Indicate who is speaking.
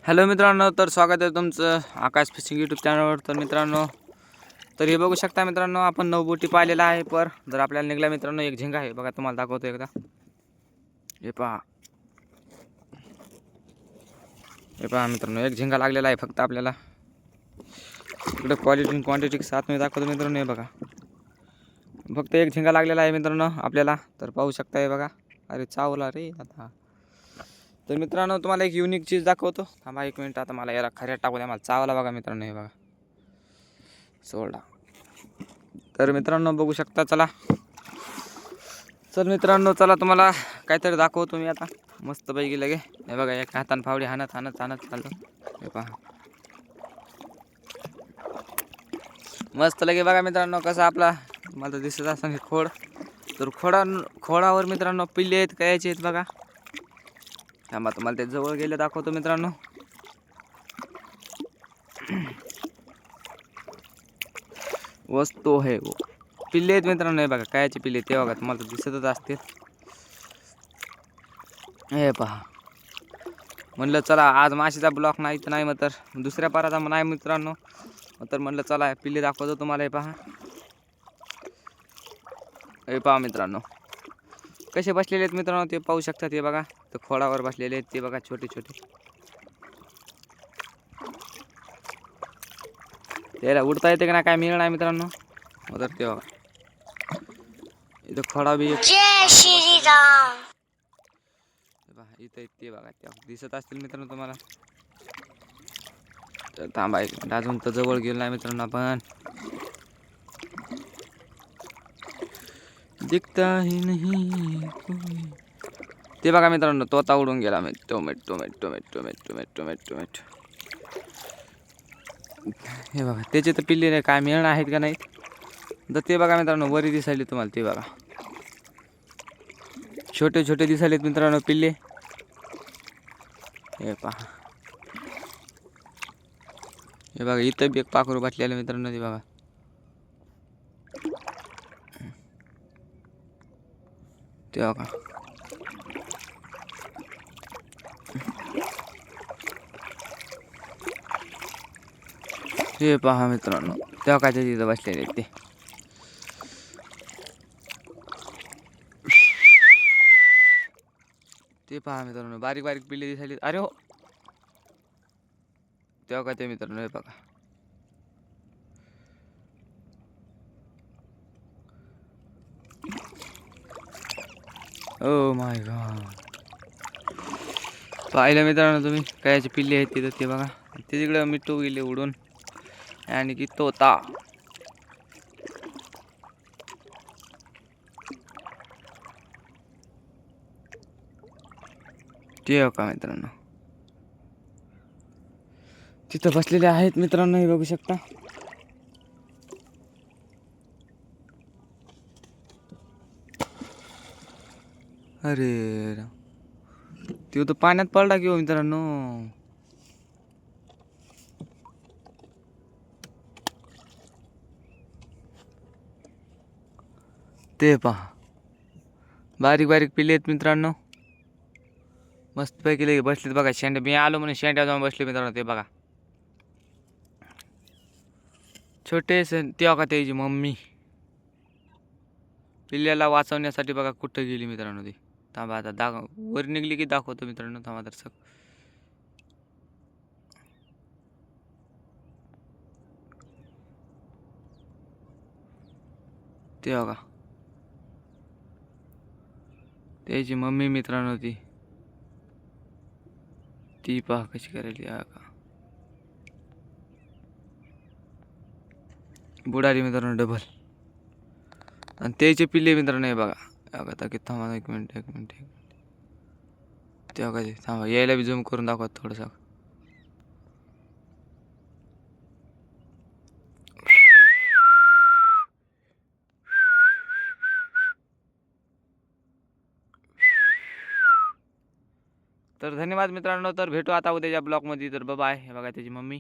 Speaker 1: Hello मित्रांनो, तर स्वागत आहे तुमचं आकाश फिशिंग यूट्यूब चॅनलवर. तर मित्रांनो, तर हे बघू शकता मित्रांनो, आपण 9 बोटी पाहिलेला आहे. पर जर आपल्याला निघला मित्रांनो एक झिंगा आहे बघा, तुम्हाला दाखवतो एकदा. हे पहा, हे पहा मित्रांनो, एक झिंगा लागलेला आहे फक्त आपल्याला. इकडे क्वालिटी आणि क्वांटिटी साथ मी दाखवतो मित्रांनो. हे बघा, फक्त एक झिंगा लागलेला आहे मित्रांनो आपल्याला. तर पाहू शकता, हे बघा. अरे चावला रे आता. तर मित्रांनो, तुम्हाला एक युनिक चीज दाखवतो. थांबा एक मिनिट, आता मला याला खऱ्यात टाकू द्या. मला चावला बघा मित्रांनो. हे बघा, सोडा. तर मित्रांनो बघू शकता. चला मित्रांनो, चला तुम्हाला काहीतरी दाखवतो मी आता मस्त पैकी लगे. हे बघा, एक हाताने फावडी हाणत चालतो. हे पहा, मस्त लगे बघा मित्रांनो. कसा आपला मला दिसत असं खोड. तर खोडावर मित्रांनो पिल्ले आहेत, कायचे आहेत बघा. थांबा, तुम्हाला ते जवळ गेले दाखवतो मित्रांनो. वस्तू आहे वो पिल्ले आहेत मित्रांनो. हे बघा, कायचे पिल्ले ते बघा, तुम्हाला दिसतच असतील. हे पहा, म्हणलं चला आज माशीचा ब्लॉक नाही तर नाही, मग तर दुसऱ्या पाराचा नाही मित्रांनो. तर म्हणलं चला पिल्ले दाखवतो तुम्हाला. हे पहा, हे पहा मित्रांनो, कसे बसलेले आहेत मित्रांनो ते पाहू शकता. ते बघा, तर खोडावर बसलेले आहेत ते बघा, छोटे छोटे. त्याला उडता येते का ना काय मिळणार नाही मित्रांनो. तर ते बघा, इथं खोडा बी जय श्रीराम. इथं ते बघा, त्या दिसत असतील मित्रांनो तुम्हाला. तर थांबा एक मिनिट, अजून तर जवळ गेलो नाही मित्रांनो आपण. दिखता ही नहीं कोई. ते बघा मित्रांनो, तोता उडून गेला. टोमॅटो. हे बघा, त्याचे तर पिल्ले काय मिळणं आहेत का नाहीत. तर ते बघा मित्रांनो, वरी दिसायले तुम्हाला. ते बघा, छोटे छोटे दिसायलेत मित्रांनो पिल्ले. हे पहा, हे बघा, इथं बी एक पाखरू बसलेलं मित्रांनो. ते बघा, ते बघा. हे पहा मित्रांनो, तेव्हा काय तिथं बसलेले ते. ते पहा मित्रांनो, बारीक बारीक पिल्ले दिसायले. अरे हो, तेव्हा काय ते मित्रांनो. हे बघा, ओ माय गॉड. पाहिलं मित्रांनो तुम्ही, कायचे पिल्ले आहेत तिथं. ते बघा, ते तिकडं मिठू गेले उडून. आणि की तोता. ते का मित्रांनो, तिथं बसलेले आहेत मित्रांनो. हे बघू शकता. अरे तो तर पाण्यात पडला की हो मित्रांनो. ते पहा, बारीक बारीक पिल्ले आहेत मित्रांनो. मस्त पैकी लगे बसलेत बघा. शेंड्या, मी आलो म्हणून शेंड्या जाऊन बसले मित्रांनो. ते बघा, छोटे ते का त्याची मम्मी पिल्ल्याला वाचवण्यासाठी बघा कुठं गेली मित्रांनो ती. थांबा, आता वर निघली की दाखवतो मित्रांनो. थांबा तर सग ते बघा, त्याची मम्मी मित्रांनो. ती पहा कशी करायली. का बुडाली मित्रांनो डबल. आणि त्याचे पिल्ले मित्रांनो. हे बघा, बघा की. थांबा एक मिनिट. ते बघा, ते थांबा, यायला बी झूम करून दाखवत थोडंसं. तर धन्यवाद मित्रांनो. तर भेटू आता उद्याच्या ब्लॉगमध्ये. तर बाय. हे बघा त्याची मम्मी.